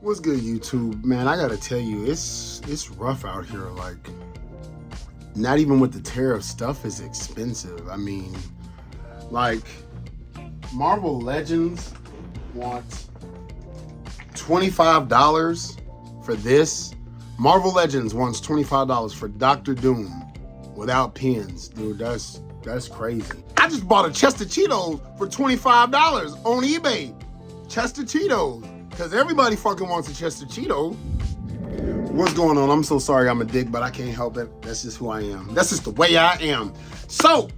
What's good, YouTube? Man, I gotta tell you, it's rough out here. Like, not even with the tariff, stuff is expensive. I mean, like, Marvel Legends wants $25 for this. Marvel Legends wants $25 for Doctor Doom without pins. Dude, that's crazy. I just bought a chest of Cheetos for $25 on eBay. Chest of Cheetos. Because everybody fucking wants a chest of Cheetos. What's going on? I'm so sorry I'm a dick, but I can't help it. That's just who I am. That's just the way I am. So,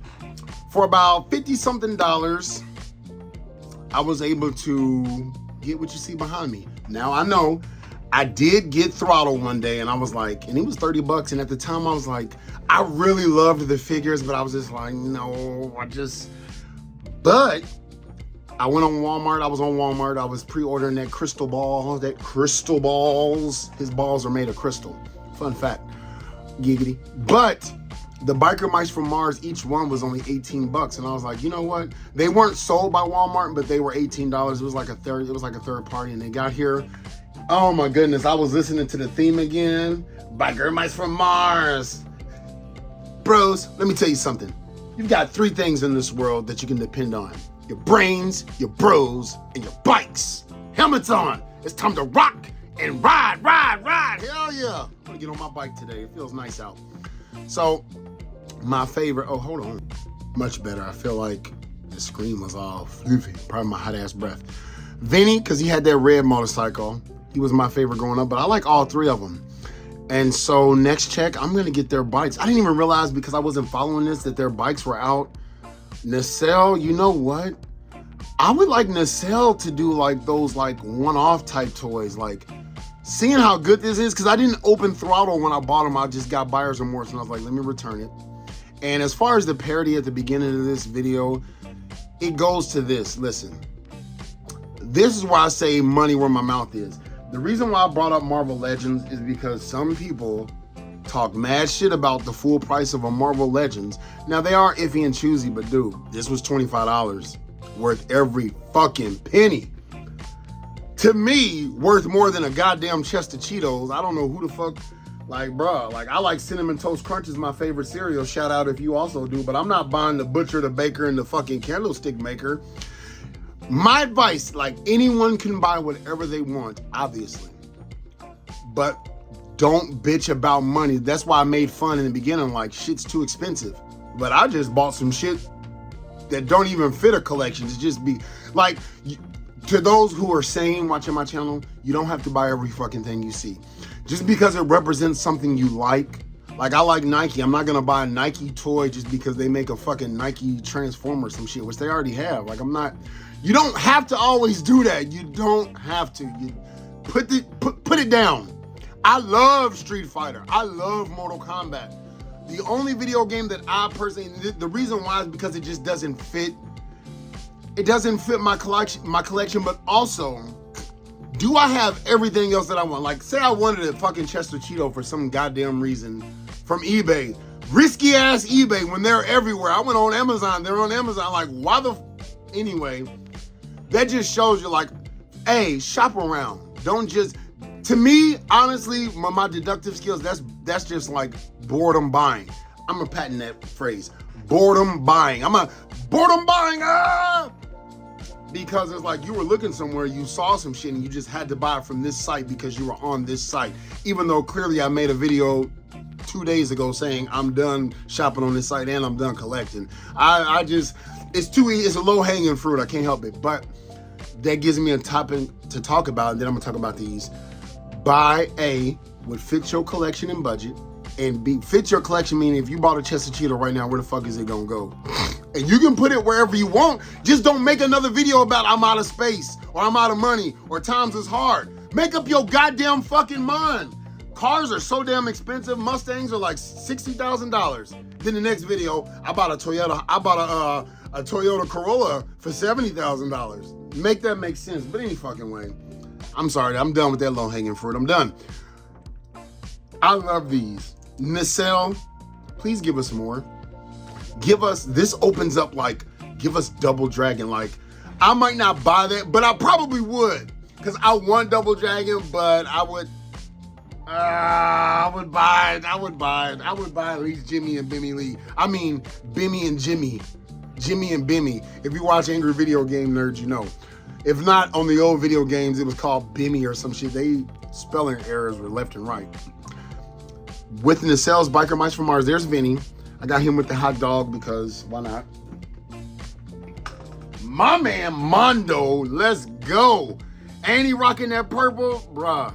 for about 50-something dollars, I was able to get what you see behind me. Now, I know I did get Throttle one day, and I was like, and it was $30, and at the time I was like, I really loved the figures, but I was just like, no, but I went on Walmart. I was on Walmart. I was pre-ordering that crystal balls. His balls are made of crystal. Fun fact. Giggity. But the Biker Mice from Mars, each one was only $18. And I was like, you know what? They weren't sold by Walmart, but they were $18. It was like a third party. And they got here. Oh my goodness. I was listening to the theme again. Biker Mice from Mars. Bros, let me tell you something. You've got 3 things in this world that you can depend on. Your brains, your bros, and your bikes. Helmets on. It's time to rock and ride. Hell yeah. I'm gonna get on my bike today. It feels nice out. So, my favorite, oh, hold on. Much better. I feel like the screen was all floofy. Probably my hot ass breath. Vinny, because he had that red motorcycle. He was my favorite growing up, but I like all 3 of them. And so next check, I'm gonna get their bikes. I didn't even realize because I wasn't following this that their bikes were out. Nacelle, you know what? I would like Nacelle to do like those like one-off type toys. Like seeing how good this is, because I didn't open Throttle when I bought them. I just got buyer's remorse and I was like, let me return it. And as far as the parody at the beginning of this video, it goes to this. Listen, this is why I say money where my mouth is. The reason why I brought up Marvel Legends is because some people talk mad shit about the full price of a Marvel Legends. Now, they are iffy and choosy, but dude, this was $25. Worth every fucking penny. To me, worth more than a goddamn chest of Cheetos. I don't know who the fuck, like, bruh. Like, I like Cinnamon Toast Crunch is my favorite cereal. Shout out if you also do, but I'm not buying the butcher, the baker, and the fucking candlestick maker. My advice, like, anyone can buy whatever they want, obviously. But don't bitch about money. That's why I made fun in the beginning, like, shit's too expensive. But I just bought some shit that don't even fit a collection. To just be, like, to those who are saying, watching my channel, you don't have to buy every fucking thing you see. Just because it represents something you like. Like, I like Nike. I'm not gonna buy a Nike toy just because they make a fucking Nike Transformer or some shit, which they already have. Like, I'm not, you don't have to always do that. You don't have to. You put it down. I love Street Fighter. I love Mortal Kombat. The only video game that I personally, the reason why is because it just doesn't fit. It doesn't fit my collection, but also, do I have everything else that I want? Like, say I wanted a fucking chest of Cheeto for some goddamn reason from eBay. Risky ass eBay when they're everywhere. I went on Amazon, they're on Amazon. Like, why the, anyway, that just shows you, like, hey, shop around. Don't just, to me, honestly, my deductive skills, that's just like boredom buying. I'm gonna patent that phrase. Boredom buying. Boredom buying, because it's like you were looking somewhere, you saw some shit and you just had to buy it from this site because you were on this site. Even though clearly I made a video 2 days ago saying I'm done shopping on this site and I'm done collecting. I just, it's too easy, it's a low hanging fruit, I can't help it. But that gives me a topic to talk about, and then I'm gonna talk about these. Buy A, would fit your collection and budget, and B, fit your collection, meaning if you bought a chest of Cheeto right now, where the fuck is it gonna go? And you can put it wherever you want. Just don't make another video about I'm out of space, or I'm out of money, or times is hard. Make up your goddamn fucking mind. Cars are so damn expensive. Mustangs are like $60,000. Then the next video, I bought a Toyota Corolla for $70,000. Make that make sense, but any fucking way. I'm sorry, I'm done with that low-hanging fruit. I'm done. I love these. Nacelle, please give us more. Give us, this opens up like, give us Double Dragon. Like, I might not buy that, but I probably would. because I want Double Dragon, but I would buy it. I would buy at least Jimmy and Bimmy Lee. I mean, Bimmy and Jimmy. Jimmy and Bimmy. If you watch Angry Video Game Nerds, you know. If not, on the old video games, it was called Bimmy or some shit. They spelling errors were left and right. With Nacelle's Biker Mice from Mars, there's Vinny. I got him with the hot dog because why not? My man Mondo, let's go. Ain't he rocking that purple? Bruh.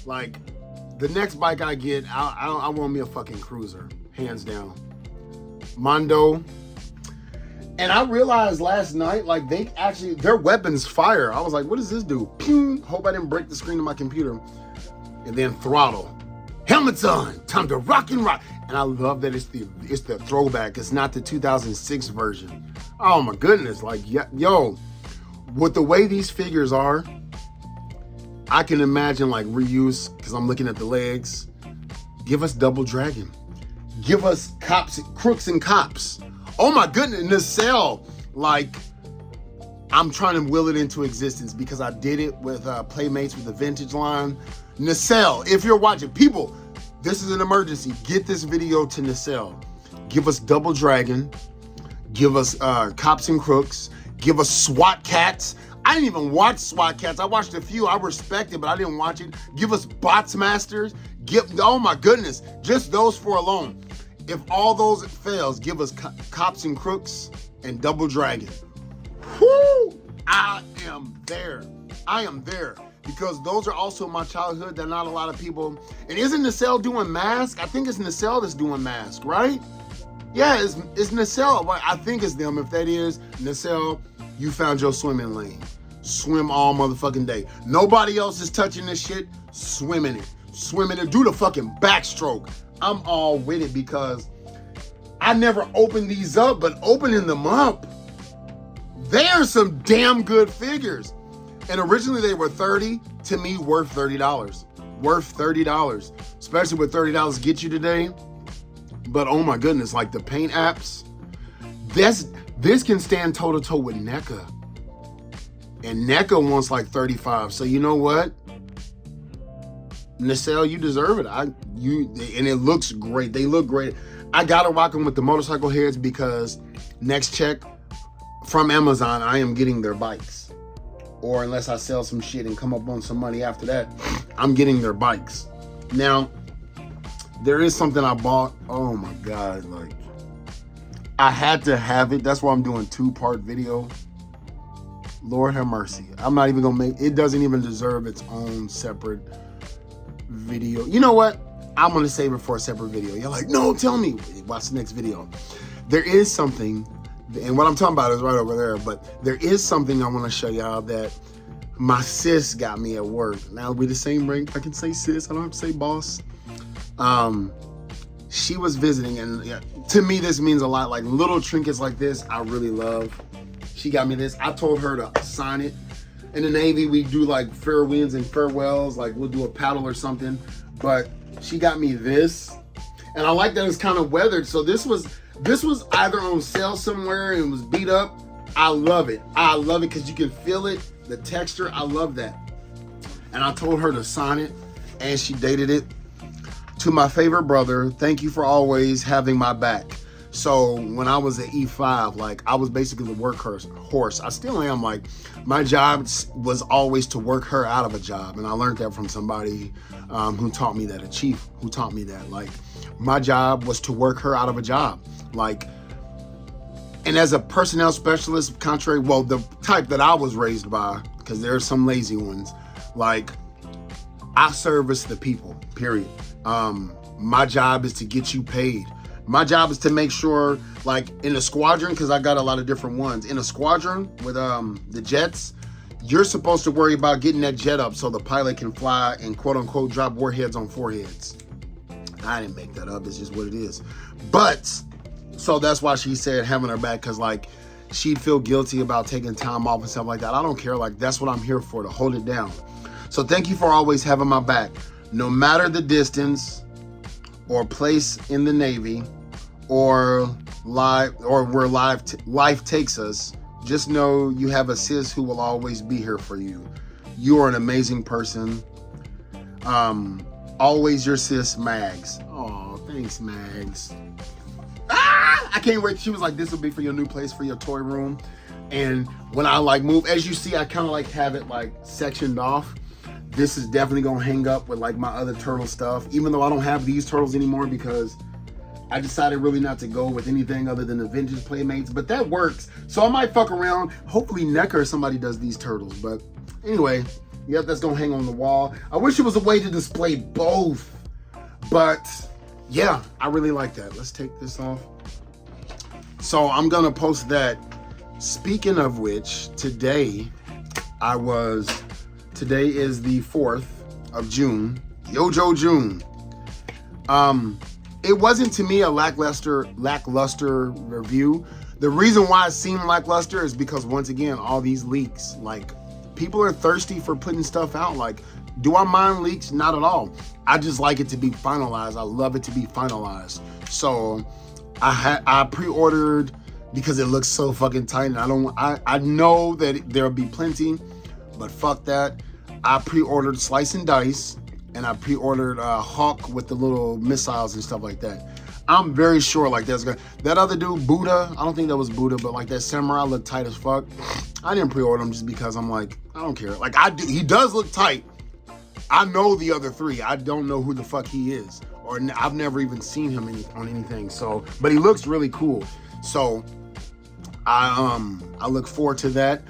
Like, the next bike I get, I want me a fucking cruiser. Hands down. Mondo. And I realized last night, like, their weapons fire. I was like, what does this do? Pew! Hope I didn't break the screen of my computer. And then throttle. Helmets on. Time to rock and rock. And I love that it's the throwback. It's not the 2006 version. Oh my goodness. Like, yo, with the way these figures are, I can imagine like reuse, because I'm looking at the legs. Give us Double Dragon. Give us Crooks and Cops. Oh my goodness, Nacelle. Like, I'm trying to will it into existence because I did it with Playmates with the vintage line. Nacelle, if you're watching, people, this is an emergency. Get this video to Nacelle. Give us Double Dragon. Give us Cops and Crooks. Give us SWAT Cats. I didn't even watch SWAT Cats. I watched a few. I respect it, but I didn't watch it. Give us Bots Masters. Oh my goodness, just those four alone. If all those fails, give us Cops and Crooks and Double Dragon. Whoo! I am there. I am there. Because those are also my childhood that not a lot of people... And isn't Nacelle doing Mask? I think it's Nacelle that's doing Mask, right? Yeah, it's Nacelle. I think it's them. If that is, Nacelle, you found your swimming lane. Swim all motherfucking day. Nobody else is touching this shit. Swim in it. Swim in it. Do the fucking backstroke. I'm all with it because I never opened these up, but opening them up, they are some damn good figures. And originally they were $30, to me, worth $30. Worth $30. Especially with $30 get you today. But oh my goodness, like the paint apps, this can stand toe to toe with NECA. And NECA wants like 35. So you know what? Nacelle, you deserve it. And it looks great. They look great. I gotta rock them with the motorcycle heads because next check from Amazon, I am getting their bikes. Or unless I sell some shit and come up on some money after that, I'm getting their bikes. Now, there is something I bought. Oh my God, like, I had to have it. That's why I'm doing 2-part video. Lord have mercy. I'm not even gonna it doesn't even deserve its own separate video. You know what? I'm gonna save it for a separate video. You're like, no, tell me. Watch the next video. There is something, and what I'm talking about is right over there, but there is something I want to show y'all that my sis got me at work. Now we the same rank. I can say sis. I don't have to say boss. She was visiting, and to me this means a lot. Like little trinkets like this, I really love. She got me this. I told her to sign it. In the Navy, we do like farewells and farewells. Like we'll do a paddle or something. But she got me this, and I like that it's kind of weathered. So this was either on sale somewhere and it was beat up. I love it. I love it because you can feel it, the texture. I love that. And I told her to sign it, and she dated it. To my favorite brother, thank you for always having my back. So when I was at E5, like I was basically the workhorse. I still am. Like my job was always to work her out of a job. And I learned that from somebody who taught me that, a chief who taught me that. Like my job was to work her out of a job. Like, and as a personnel specialist, contrary, well, the type that I was raised by, because there are some lazy ones, like I service the people, period. My job is to get you paid. My job is to make sure, like in a squadron, because I got a lot of different ones. In a squadron with the jets, you're supposed to worry about getting that jet up so the pilot can fly and quote unquote drop warheads on foreheads. I didn't make that up, it's just what it is. But, so that's why she said having her back, because like she'd feel guilty about taking time off and stuff like that. I don't care, like that's what I'm here for, to hold it down. So thank you for always having my back. No matter the distance or place in the Navy or where life takes us, just know you have a sis who will always be here for you. You are an amazing person. Always your sis, Mags. Oh, thanks, Mags. I can't wait. She was like, this will be for your new place, for your toy room. And when I like move, as you see, I kind of like have it like sectioned off. This is definitely gonna hang up with like my other turtle stuff, even though I don't have these turtles anymore because I decided really not to go with anything other than the vintage Playmates, but that works. So I might fuck around. Hopefully NECA or somebody does these turtles. But anyway, yep, that's gonna hang on the wall. I wish it was a way to display both, but yeah, I really like that. Let's take this off. So I'm gonna post that. Speaking of which, today is the 4th of June, Yojo June. It wasn't to me a lackluster review. The reason why it seemed lackluster is because once again, all these leaks, like people are thirsty for putting stuff out. Like, do I mind leaks? Not at all. I just like it to be finalized. I love it to be finalized. So I pre-ordered because it looks so fucking tight, and I know that there'll be plenty, but fuck that. I pre-ordered Slice and Dice, and I pre-ordered Hawk with the little missiles and stuff like that. I'm very sure like that other dude, Buddha, I don't think that was Buddha, but like that samurai looked tight as fuck. I didn't pre-order him just because I'm like, I don't care. Like he does look tight. I know the other three. I don't know who the fuck he is, or I've never even seen him on anything. So, but he looks really cool. So I look forward to that.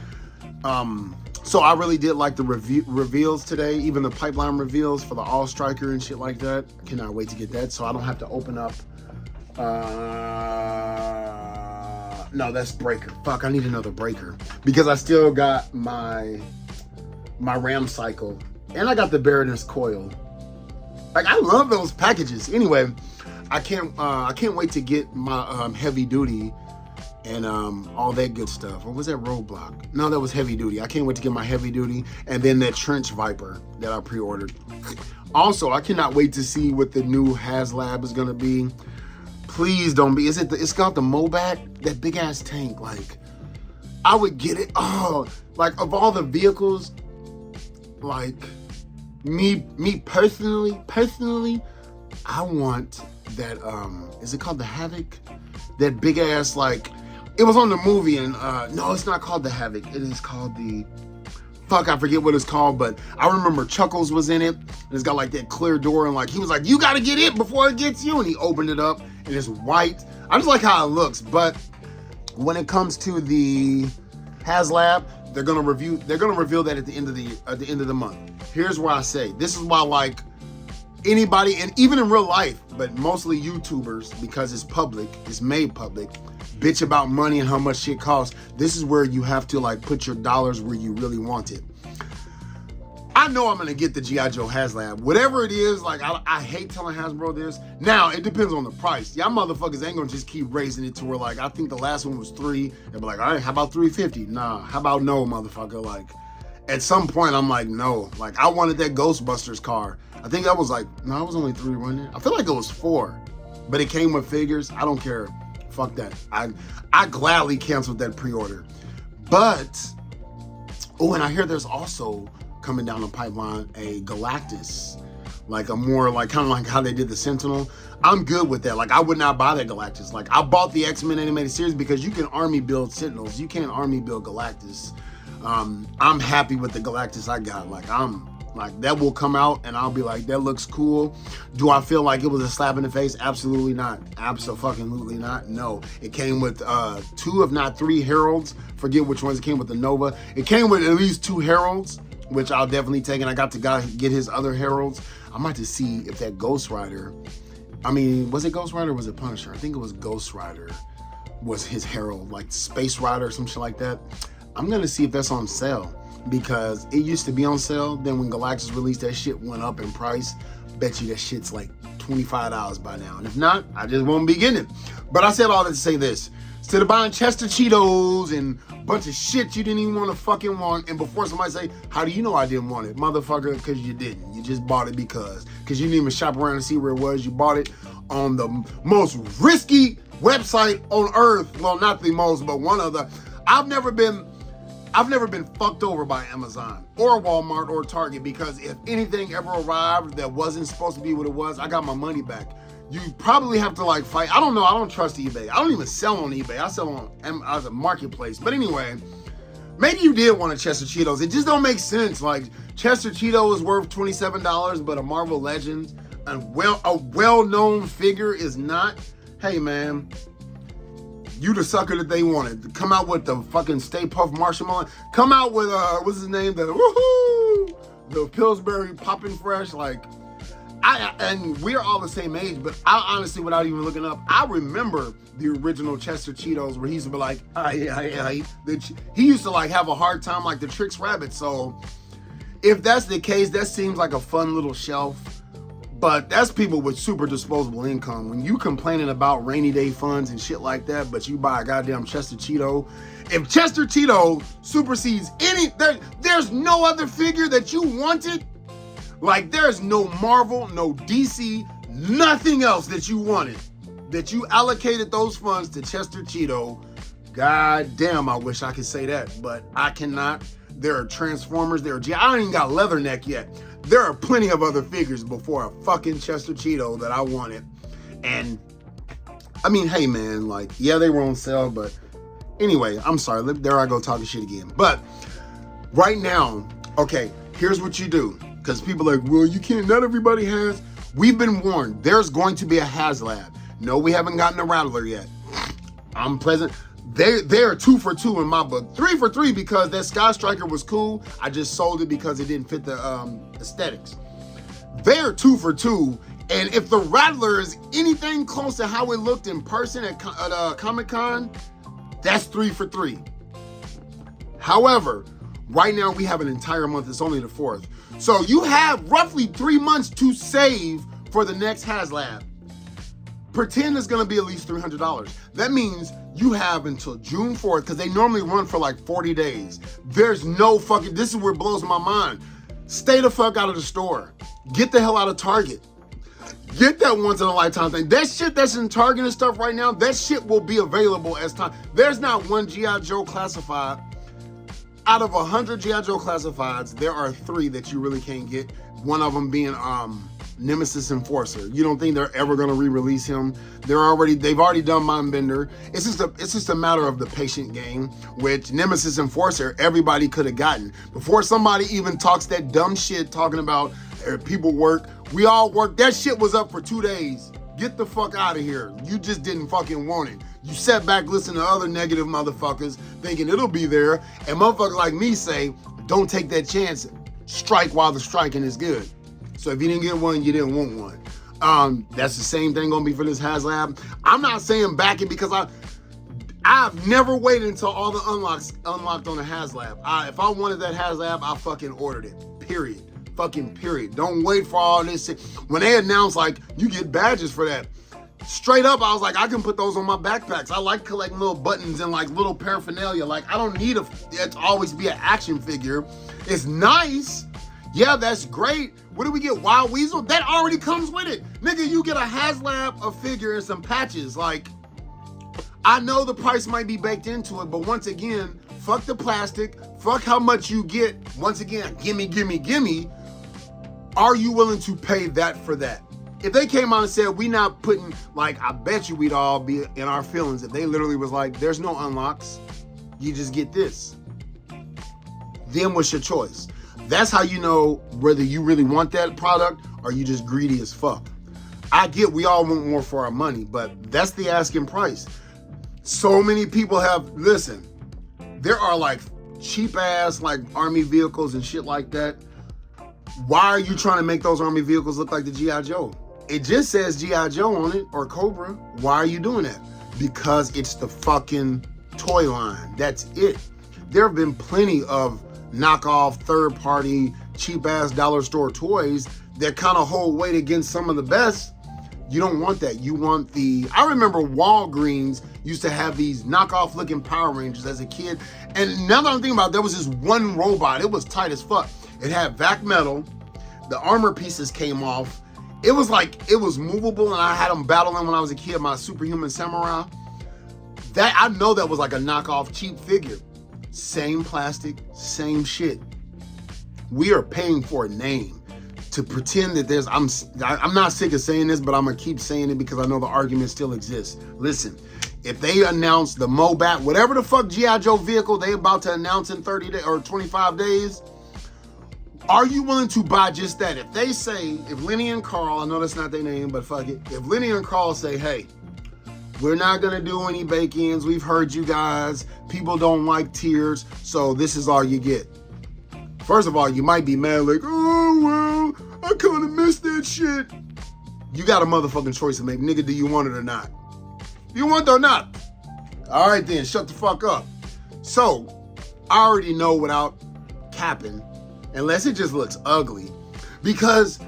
So I really did like the reveals today, even the pipeline reveals for the All Striker and shit like that. Cannot wait to get that, so I don't have to open up. No, that's Breaker. Fuck, I need another Breaker because I still got my Ram Cycle and I got the Baroness Coil. Like, I love those packages. Anyway, I can't wait to get my Heavy Duty and all that good stuff. Or was that Roadblock? No, that was Heavy Duty. I can't wait to get my Heavy Duty and then that Trench Viper that I pre-ordered. Also, I cannot wait to see what the new Haslab is gonna be. Please don't be. It's got the Mobat, that big ass tank. Like, I would get it. Oh, like of all the vehicles, like me personally, I want that. Is it called the Havoc? That big ass, like, it was on the movie, and no, it's not called the Havoc. It is called the, fuck, I forget what it's called, but I remember Chuckles was in it, and it's got like that clear door, and like he was like, you gotta get it before it gets you, and he opened it up, and it's white. I just like how it looks. But when it comes to the Haslab, they're gonna reveal that at the end of the month. Here's where I say this is why, like, anybody, and even in real life, but mostly YouTubers, because it's public, it's made public, bitch about money and how much shit costs. This is where you have to like put your dollars where you really want it. I know I'm gonna get the G.I. Joe Haslab. Whatever it is, like, I hate telling Hasbro this. Now, it depends on the price. Y'all motherfuckers ain't gonna just keep raising it to where, like, I think the last one was $3. They'll be like, all right, how about $350? Nah, how about no, motherfucker? Like, at some point, I'm like, no. Like, I wanted that Ghostbusters car. I think that was like, no, it was only 3, wasn't it? I feel like it was 4, but it came with figures. I don't care. Fuck that. I gladly canceled that pre-order. But, oh, and I hear there's also coming down the pipeline a Galactus, like a more like kind of like how they did the Sentinel. I'm good with that. Like, I would not buy that Galactus. Like, I bought the X-Men animated series because you can army build Sentinels. You can't army build Galactus. I'm happy with the Galactus I got. Like, that will come out and I'll be like, that looks cool. Do I feel like it was a slap in the face? Absolutely not. Absolutely not. No. It came with 2, if not 3 heralds. Forget which ones it came with. The Nova. It came with at least 2 heralds, which I'll definitely take, and I got to get his other heralds. I'm about to see if that Ghost Rider, I mean, was it Ghost Rider or was it Punisher? I think it was Ghost Rider was his herald, like Space Rider or some shit like that. I'm gonna see if that's on sale, because it used to be on sale. Then when Galactus released, that shit went up in price. Bet you that shit's like $25 by now. And if not, I just won't be getting it. But I said all that to say this. Instead of buying Chester Cheetos and a bunch of shit you didn't even want to fucking want, and before somebody say, how do you know I didn't want it? Motherfucker, because you didn't. You just bought it because you didn't even shop around and see where it was. You bought it on the most risky website on earth. Well, not the most, but one of the. I've never been I've never been fucked over by Amazon or Walmart or Target, because if anything ever arrived that wasn't supposed to be what it was, I got my money back. You probably have to like fight. I don't know. I don't trust eBay. I don't even sell on eBay. I sell on as a marketplace. But anyway, maybe you did want a Chester Cheetos. It just don't make sense. Like, Chester Cheeto is worth $27, but a Marvel Legends, a well-known figure, is not. Hey man, you the sucker that they wanted. Come out with the fucking Stay Puft Marshmallow. Come out with what's his name? The Pillsbury Poppin' Fresh. Like, and we're all the same age, but I honestly, without even looking up, I remember the original Chester Cheetos where he used to be like, he used to like have a hard time like the Trix Rabbit. So if that's the case, that seems like a fun little shelf. But that's people with super disposable income. When you complaining about rainy day funds and shit like that, but you buy a goddamn Chester Cheeto. If Chester Cheeto supersedes there's no other figure that you wanted. Like, there's no Marvel, no DC, nothing else that you wanted, that you allocated those funds to Chester Cheeto. God damn, I wish I could say that, but I cannot. There are Transformers, I don't even got Leatherneck yet. There are plenty of other figures before a fucking Chester Cheeto that I wanted. And I mean, hey man, like, yeah, they were on sale, but anyway, I'm sorry. There I go talking shit again. But right now, okay, here's what you do. Because people are like, well, you can't, not everybody has. We've been warned. There's going to be a Haslab. No, we haven't gotten a Rattler yet. I'm pleasant. They're 2 for 2 in my book. 3 for 3 because that Sky Striker was cool. I just sold it because it didn't fit the aesthetics. They're 2 for 2. And if the Rattler is anything close to how it looked in person at Comic-Con, that's 3 for 3. However, right now we have an entire month. It's only the 4th. So you have roughly 3 months to save for the next Haslab. Pretend it's gonna be at least $300. That means you have until June 4th, because they normally run for like 40 days. There's no fucking, this is where it blows my mind. Stay the fuck out of the store. Get the hell out of Target. Get that once in a lifetime thing. That shit that's in Target and stuff right now, that shit will be available as time. There's not one G.I. Joe classified. Out of 100 G.I. Joe classifieds, there are 3 that you really can't get. One of them being Nemesis Enforcer. You don't think they're ever gonna re-release him? They've already done Mindbender. It's just a matter of the patient game, which Nemesis Enforcer everybody could have gotten. Before somebody even talks that dumb shit talking about people work, we all work. That shit was up for 2 days. Get the fuck out of here. You just didn't fucking want it. You sat back listening to other negative motherfuckers thinking it'll be there, and motherfuckers like me say, don't take that chance. Strike while the striking is good. So if you didn't get one, you didn't want one. That's the same thing gonna be for this Haslab. I'm not saying back it because I've never waited until all the unlocks unlocked on the Haslab. If I wanted that Haslab, I fucking ordered it. Period. Fucking period. Don't wait for all this shit. When they announced like you get badges for that, straight up I was like, I can put those on my backpacks. I like collecting little buttons and like little paraphernalia. Like, I don't need it to always be an action figure. It's nice. Yeah, that's great. What do we get? Wild Weasel? That already comes with it. Nigga, you get a Haslab, a figure, and some patches. Like, I know the price might be baked into it, but once again, fuck the plastic, fuck how much you get. Once again, gimme, gimme, gimme. Are you willing to pay that for that? If they came out and said, we not putting, like, I bet you we'd all be in our feelings if they literally was like, there's no unlocks, you just get this. Then what's your choice? That's how you know whether you really want that product or you just greedy as fuck. I get we all want more for our money, but that's the asking price. So many people listen, there are like cheap ass like army vehicles and shit like that. Why are you trying to make those army vehicles look like the G.I. Joe? It just says G.I. Joe on it or Cobra. Why are you doing that? Because it's the fucking toy line. That's it. There have been plenty of knockoff, third-party, cheap-ass dollar store toys that kind of hold weight against some of the best. You don't want that. You want I remember Walgreens used to have these knockoff-looking Power Rangers as a kid. And now that I'm thinking about it, there was this one robot. It was tight as fuck. It had vac metal. The armor pieces came off. It was movable, and I had them battling when I was a kid, my Superhuman Samurai. I know that was like a knockoff cheap figure. Same plastic, same shit. We are paying for a name to pretend that there's, I'm not sick of saying this, but I'm gonna keep saying it because I know the argument still exists. Listen, if they announce the Mobat, whatever the fuck G.I. Joe vehicle they about to announce in 30 days or 25 days, are you willing to buy just that? If they say, if Lenny and Carl, I know that's not their name, but fuck it. If Lenny and Carl say, hey, we're not gonna do any bake-ins, we've heard you guys, people don't like tears, so this is all you get. First of all, you might be mad like, oh, well, I kind of missed that shit. You got a motherfucking choice to make. Nigga, do you want it or not? You want it or not? All right then, shut the fuck up. So, I already know without capping, unless it just looks ugly, because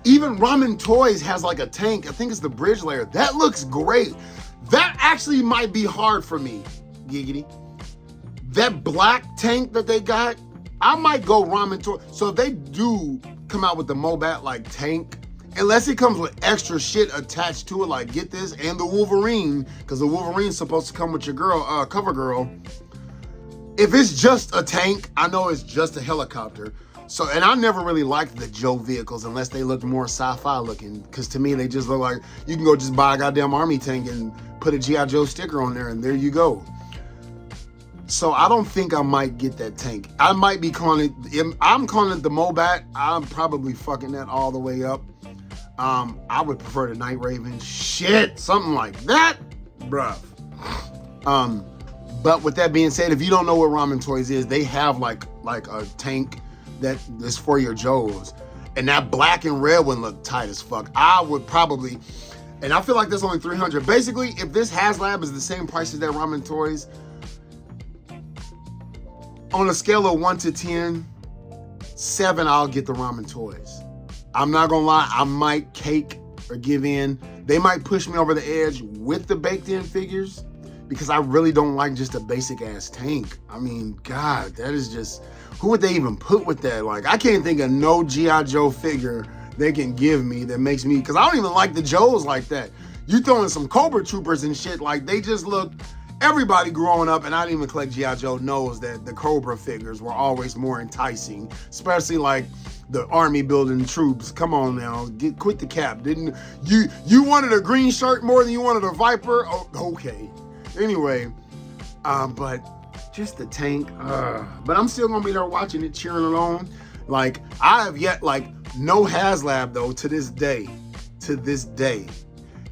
even Ramen Toys has like a tank, I think it's the bridge layer. That looks great. That actually might be hard for me, giggity. That black tank that they got, I might go Ramen Toy. So if they do come out with the Mobat like tank, unless it comes with extra shit attached to it, like get this, and the Wolverine, because the Wolverine's supposed to come with your girl, cover girl. If it's just a tank, I know it's just a helicopter. So, and I never really liked the Joe vehicles unless they looked more sci-fi looking, because to me, they just look like you can go just buy a goddamn army tank and put a G.I. Joe sticker on there and there you go. So I don't think I might get that tank. I might be calling it, I'm calling it the Mobat. I'm probably fucking that all the way up. I would prefer the Night Raven. Shit, something like that, bruh. But with that being said, if you don't know what Ramen Toys is, they have like a tank that is for your Joes. And that black and red one look tight as fuck. I would probably, and I feel like that's only $300. Basically, if this Haslab is the same price as that Ramen Toys, on a scale of 1 to 10, 7, I'll get the Ramen Toys. I'm not gonna lie, I might cake or give in. They might push me over the edge with the baked in figures because I really don't like just a basic ass tank. I mean, God, that is just, who would they even put with that? Like, I can't think of no G.I. Joe figure they can give me that makes me, because I don't even like the Joes like that. You throwing some Cobra Troopers and shit, like they just look, everybody growing up, and I didn't even collect G.I. Joe, knows that the Cobra figures were always more enticing, especially like the army building troops. Come on now, quit the cap. Didn't you wanted a green shirt more than you wanted a Viper? Oh, okay. Anyway, but just the tank. But I'm still gonna be there watching it, cheering along. Like, I have yet, like, no Haslab though to this day,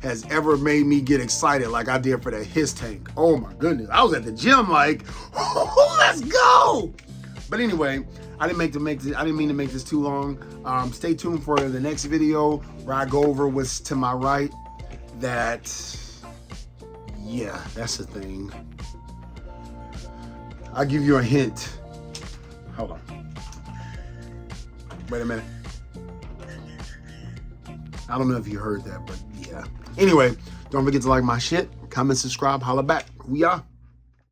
has ever made me get excited like I did for that Hiss tank. Oh my goodness. I was at the gym like, oh, let's go. But anyway, I didn't mean to make this too long. Stay tuned for the next video where I go over what's to my right. That, yeah, that's the thing. I'll give you a hint. Hold on. Wait a minute. I don't know if you heard that, but yeah. Anyway, don't forget to like my shit, comment, subscribe, holla back. We are.